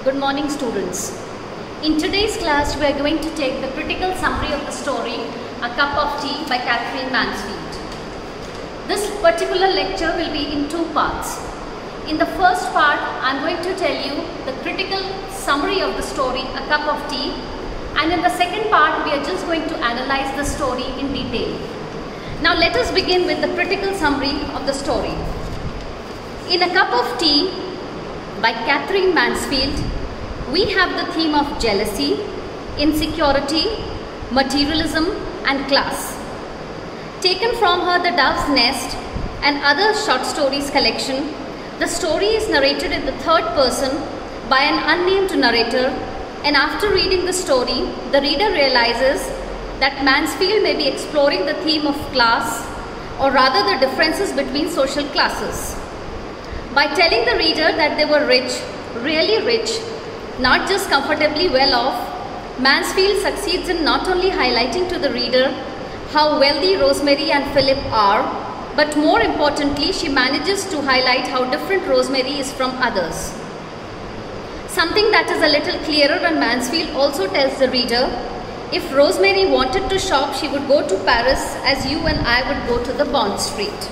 Good morning, students. In today's class, we are going to take the critical summary of the story, A Cup of Tea by Katherine Mansfield. This particular lecture will be in two parts. In the first part, I am going to tell you the critical summary of the story, A Cup of Tea. And in the second part, we are just going to analyze the story in detail. Now let us begin with the critical summary of the story. In A Cup of Tea by Katherine Mansfield, we have the theme of jealousy, insecurity, materialism and class. Taken from her The Dove's Nest and other short stories collection, the story is narrated in the third person by an unnamed narrator, and after reading the story, the reader realizes that Mansfield may be exploring the theme of class, or rather the differences between social classes. By telling the reader that they were rich, really rich, not just comfortably well off, Mansfield succeeds in not only highlighting to the reader how wealthy Rosemary and Philip are, but more importantly, she manages to highlight how different Rosemary is from others. Something that is a little clearer when Mansfield also tells the reader, if Rosemary wanted to shop, she would go to Paris as you and I would go to the Bond Street.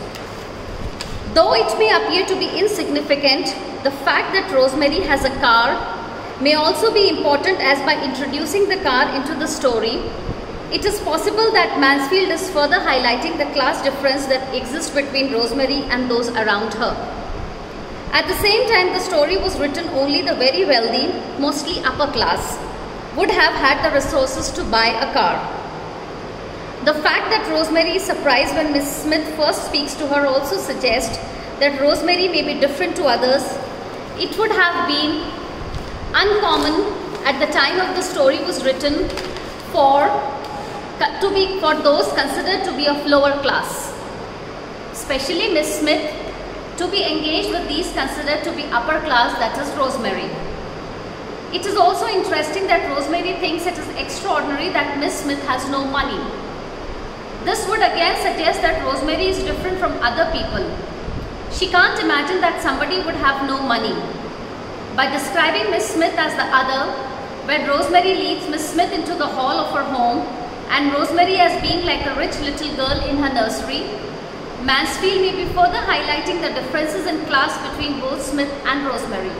Though it may appear to be insignificant, the fact that Rosemary has a car may also be important, as by introducing the car into the story, it is possible that Mansfield is further highlighting the class difference that exists between Rosemary and those around her. At the same time, the story was written only the very wealthy, mostly upper class, would have had the resources to buy a car. The fact that Rosemary is surprised when Miss Smith first speaks to her also suggests that Rosemary may be different to others. It would have been uncommon at the time of the story was written for those considered to be of lower class, especially Miss Smith, to be engaged with these considered to be upper class, that is Rosemary. It is also interesting that Rosemary thinks it is extraordinary that Miss Smith has no money. This would again suggest that Rosemary is different from other people. She can't imagine that somebody would have no money. By describing Miss Smith as the other, when Rosemary leads Miss Smith into the hall of her home and Rosemary as being like a rich little girl in her nursery, Mansfield may be further highlighting the differences in class between both Smith and Rosemary.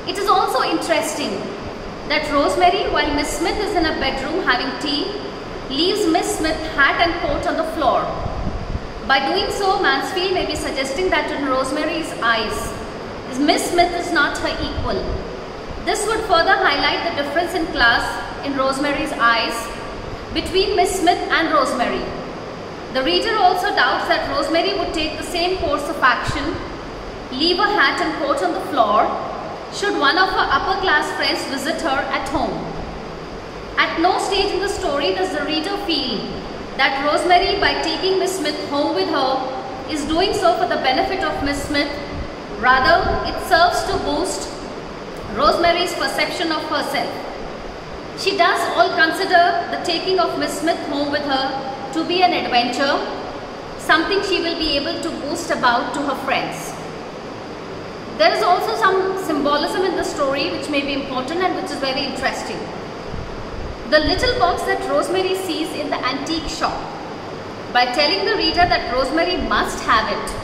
It is also interesting that Rosemary, while Miss Smith is in a bedroom having tea, leaves Miss Smith hat and coat on the floor. By doing so, Mansfield may be suggesting that in Rosemary's eyes, Miss Smith is not her equal. This would further highlight the difference in class in Rosemary's eyes between Miss Smith and Rosemary. The reader also doubts that Rosemary would take the same course of action, leave her hat and coat on the floor, should one of her upper class friends visit her at home. At no stage in the story does the reader feel that Rosemary, by taking Miss Smith home with her, is doing so for the benefit of Miss Smith. Rather, it serves to boost Rosemary's perception of herself. She does all consider the taking of Miss Smith home with her to be an adventure, something she will be able to boast about to her friends. There is also some symbolism in the story which may be important and which is very interesting. The little box that Rosemary sees in the antique shop. By telling the reader that Rosemary must have it,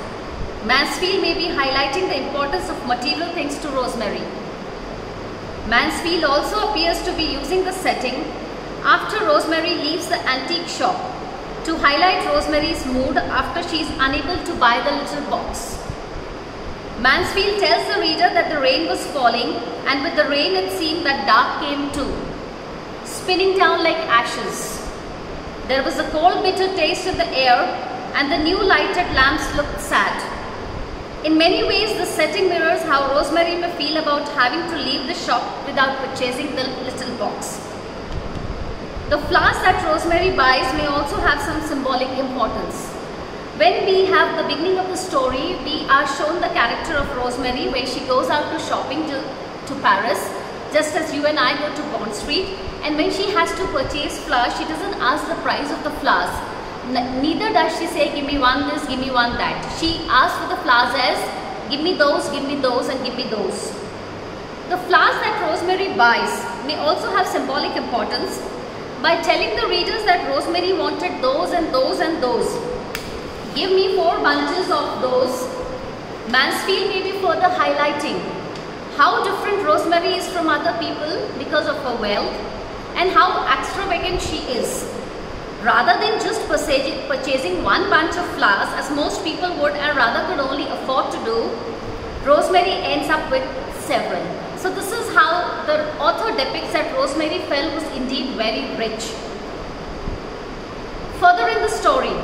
Mansfield may be highlighting the importance of material things to Rosemary. Mansfield also appears to be using the setting after Rosemary leaves the antique shop to highlight Rosemary's mood after she is unable to buy the little box. Mansfield tells the reader that the rain was falling, and with the rain it seemed that dark came too, spinning down like ashes. There was a cold, bitter taste in the air, and the new lighted lamps looked sad. In many ways, the setting mirrors how Rosemary may feel about having to leave the shop without purchasing the little box. The flowers that Rosemary buys may also have some symbolic importance. When we have the beginning of the story, we are shown the character of Rosemary when she goes out to shopping to Paris, just as you and I go to Bond Street, and when she has to purchase flowers, she doesn't ask the price of the flowers. Neither does she say, give me one this, give me one that. She asks for the flowers as, give me those, and give me those. The flowers that Rosemary buys may also have symbolic importance by telling the readers that Rosemary wanted those and those and those. Give me 4 bunches of those. Mansfield may be further highlighting how different Rosemary is from other people because of her wealth and how extravagant she is. Rather than just purchasing 1 bunch of flowers, as most people would and rather could only afford to do, Rosemary ends up with several. So this is how the author depicts that Rosemary Fell was indeed very rich. Further in the story,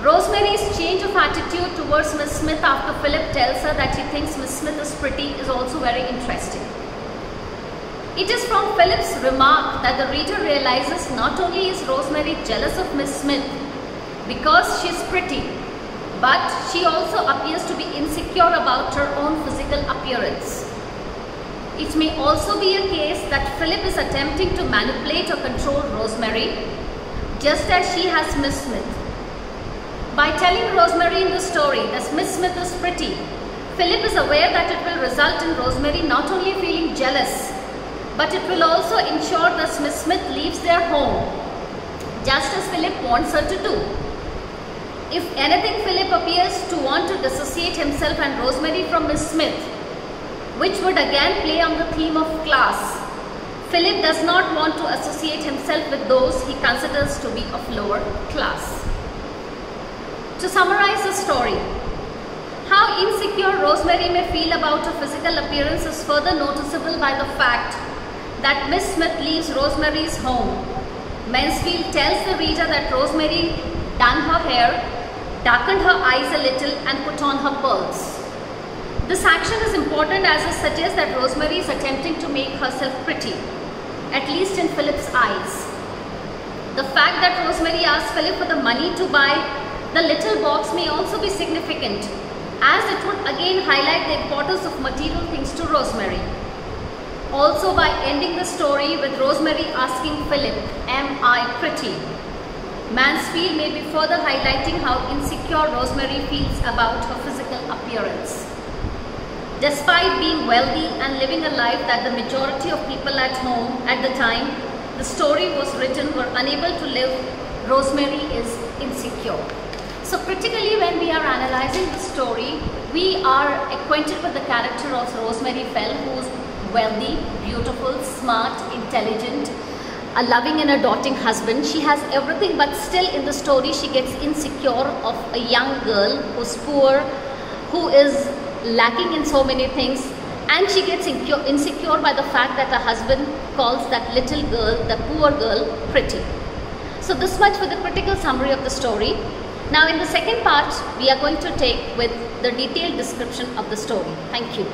Rosemary's change of attitude towards Miss Smith after Philip tells her that he thinks Miss Smith is pretty is also very interesting. It is from Philip's remark that the reader realizes not only is Rosemary jealous of Miss Smith because she is pretty, but she also appears to be insecure about her own physical appearance. It may also be a case that Philip is attempting to manipulate or control Rosemary, just as she has Miss Smith. By telling Rosemary in the story that Miss Smith is pretty, Philip is aware that it will result in Rosemary not only feeling jealous, but it will also ensure that Miss Smith leaves their home, just as Philip wants her to do. If anything, Philip appears to want to dissociate himself and Rosemary from Miss Smith, which would again play on the theme of class. Philip does not want to associate himself with those he considers to be of lower class. To summarize the story, how insecure Rosemary may feel about her physical appearance is further noticeable by the fact that Miss Smith leaves Rosemary's home. Mansfield tells the reader that Rosemary done her hair, darkened her eyes a little and put on her pearls. This action is important as it suggests that Rosemary is attempting to make herself pretty, at least in Philip's eyes. The fact that Rosemary asked Philip for the money to buy the little box may also be significant, as it would again highlight the importance of material things to Rosemary. Also, by ending the story with Rosemary asking Philip, "Am I pretty?" Mansfield may be further highlighting how insecure Rosemary feels about her physical appearance. Despite being wealthy and living a life that the majority of people at home at the time the story was written were unable to live, Rosemary is insecure. So critically, when we are analyzing the story, we are acquainted with the character of Rosemary Fell, who is wealthy, beautiful, smart, intelligent, a loving and a doting husband. She has everything, but still in the story she gets insecure of a young girl who's poor, who is lacking in so many things, and she gets insecure by the fact that her husband calls that little girl, the poor girl, pretty. So this much for the critical summary of the story. Now in the second part, we are going to take with the detailed description of the story. Thank you.